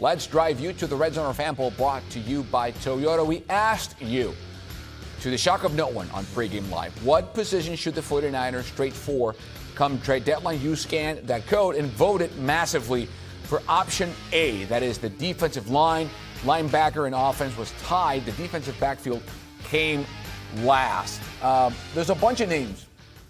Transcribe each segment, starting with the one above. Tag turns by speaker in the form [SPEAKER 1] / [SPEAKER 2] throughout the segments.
[SPEAKER 1] Let's drive you to the Red Zone Fan Poll, brought to you by Toyota. We asked you, to the shock of no one on Pregame Live, what position should the 49ers trade for come trade deadline? You scanned that code and voted massively for option A. That is the defensive line. Linebacker and offense was tied. The defensive backfield came last. There's a bunch of names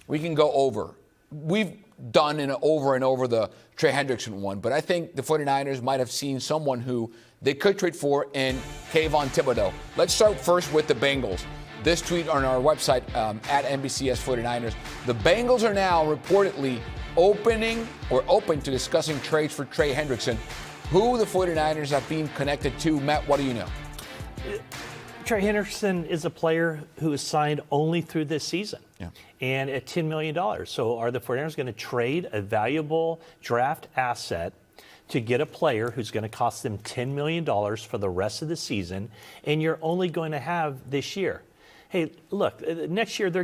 [SPEAKER 1] we can go over. We've done over and over the Trey Hendrickson one, but I think the 49ers might have seen someone who they could trade for in Kayvon Thibodeau. Let's start first with the Bengals. This tweet on our website at NBCS 49ers. The Bengals are now reportedly open to discussing trades for Trey Hendrickson. Who the 49ers have been connected to. Matt, what do you know?
[SPEAKER 2] Trey Hendrickson is a player who is signed only through this season, and at $10 million. So are the 49ers going to trade a valuable draft asset to get a player who's going to cost them $10 million for the rest of the season, and you're only going to have this year? Hey, look, next year they're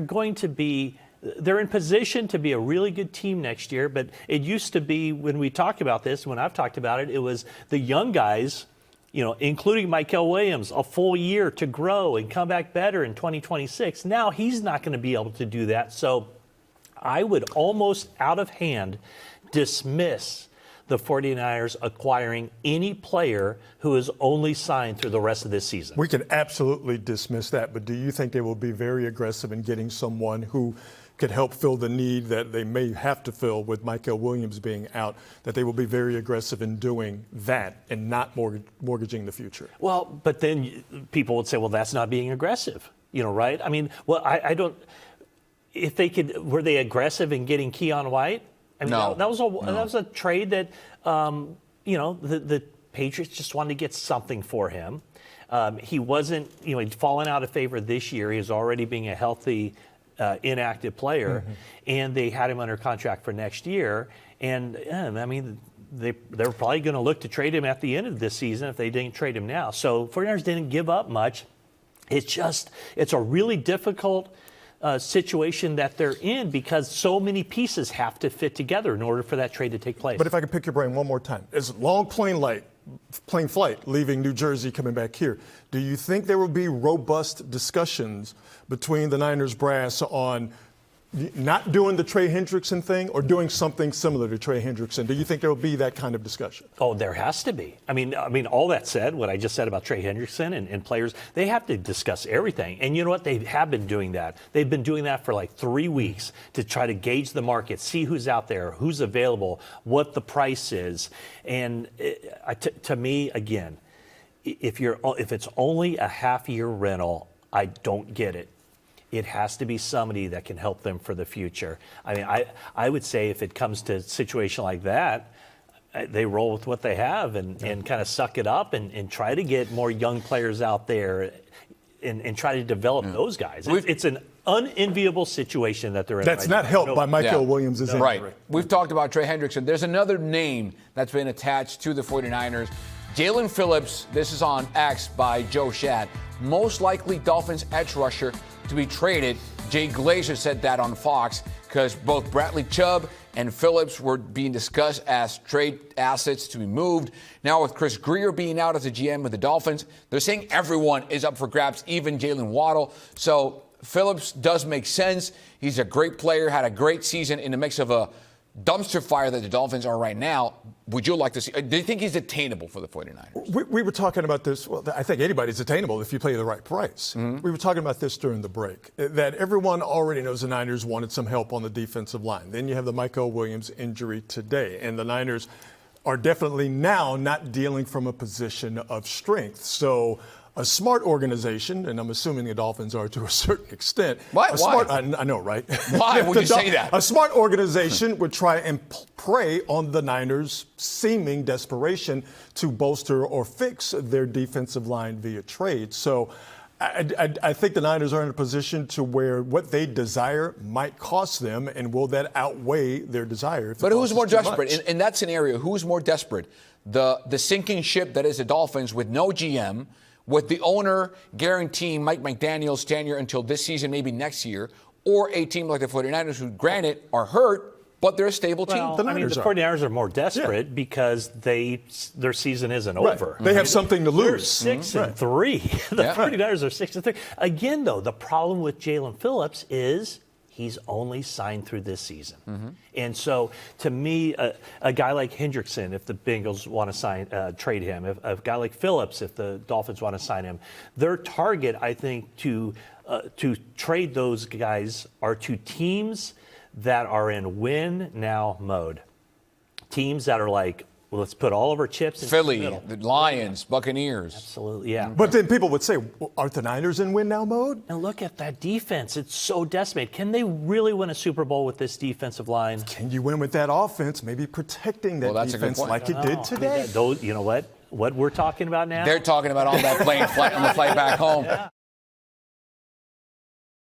[SPEAKER 2] in position to be a really good team next year, but it used to be, when we talk about this, when I've talked about it, it was the young guys, including Michael Williams, a full year to grow and come back better in 2026. Now he's not going to be able to do that. So I would almost out of hand dismiss the 49ers acquiring any player who is only signed through the rest of this season.
[SPEAKER 3] We can absolutely dismiss that, but do you think they will be very aggressive in getting someone who could help fill the need that they may have to fill with Michael Williams being out, that they will be very aggressive in doing that and not mortgaging the future?
[SPEAKER 2] Well, but then people would say, well, that's not being aggressive, right? I mean, well, I don't – if they could – were they aggressive in getting Keon White? I mean,
[SPEAKER 1] no.
[SPEAKER 2] That was a trade that, the Patriots just wanted to get something for him. He wasn't, he'd fallen out of favor this year. He was already being a healthy, inactive player, and they had him under contract for next year. And I mean, they're probably going to look to trade him at the end of this season if they didn't trade him now. So 49ers didn't give up much. It's a really difficult situation that they're in because so many pieces have to fit together in order for that trade to take place.
[SPEAKER 3] But if I could pick your brain one more time, it's a long plane flight leaving New Jersey coming back here. Do you think there will be robust discussions between the Niners brass on not doing the Trey Hendrickson thing or doing something similar to Trey Hendrickson? Do you think there will be that kind of discussion?
[SPEAKER 2] Oh, there has to be. I mean, all that said, what I just said about Trey Hendrickson and players, they have to discuss everything. And you know what? They have been doing that. They've been doing that for like 3 weeks to try to gauge the market, see who's out there, who's available, what the price is. And to me, again, if it's only a half-year rental, I don't get it. It has to be somebody that can help them for the future. I mean, I would say if it comes to a situation like that, they roll with what they have and kind of suck it up and try to get more young players out there and try to develop those guys. It's an unenviable situation that they're in.
[SPEAKER 3] That's not helped by Michael Williams' injury.
[SPEAKER 1] Right. We've talked about Trey Hendrickson. There's another name that's been attached to the 49ers. Jalen Phillips, this is on X by Joe Shad, most likely Dolphins edge rusher to be traded. Jay Glazer said that on Fox because both Bradley Chubb and Phillips were being discussed as trade assets to be moved. Now with Chris Greer being out as a GM with the Dolphins, they're saying everyone is up for grabs, even Jalen Waddle. So Phillips does make sense. He's a great player, had a great season in the mix of a dumpster fire that the Dolphins are right now. Would you like to see? Do you think he's attainable for the 49ers?
[SPEAKER 3] We were talking about this. Well, I think anybody's attainable if you pay the right price. We were talking about this during the break, that everyone already knows the Niners wanted some help on the defensive line. Then you have the Michael Williams injury today, and the Niners are definitely now not dealing from a position of strength. So a smart organization, and I'm assuming the Dolphins are to a certain extent.
[SPEAKER 1] Why?
[SPEAKER 3] I know, right?
[SPEAKER 1] Why would you say that?
[SPEAKER 3] A smart organization would try and prey on the Niners' seeming desperation to bolster or fix their defensive line via trade. So I think the Niners are in a position to where what they desire might cost them, and will that outweigh their desire?
[SPEAKER 1] But who's more desperate? In that scenario, who's more desperate? The sinking ship that is the Dolphins with no GM, with the owner guaranteeing Mike McDaniel's tenure until this season, maybe next year, or a team like the 49ers who, granted, are hurt, but they're a stable team.
[SPEAKER 2] Well, the 49ers are more desperate because their season isn't over.
[SPEAKER 3] They have something to lose.
[SPEAKER 2] They're 6-3. The 49ers are 6-3. Again, though, the problem with Jalen Phillips is he's only signed through this season. And so, to me, a guy like Hendrickson, if the Bengals want to trade him, if a guy like Phillips, if the Dolphins want to sign him, their target, I think, to trade those guys are to teams that are in win-now mode. Teams that are like, well, let's put all of our chips in
[SPEAKER 1] Philly,
[SPEAKER 2] the middle.
[SPEAKER 1] the Lions, Buccaneers.
[SPEAKER 2] Absolutely, yeah.
[SPEAKER 3] But then people would say, well, aren't the Niners in win-now mode?
[SPEAKER 2] And look at that defense. It's so decimated. Can they really win a Super Bowl with this defensive line?
[SPEAKER 3] Can you win with that offense? Maybe protecting that defense like it did today.
[SPEAKER 2] You know what? What we're talking about now?
[SPEAKER 1] They're talking about on that plane on the flight back home.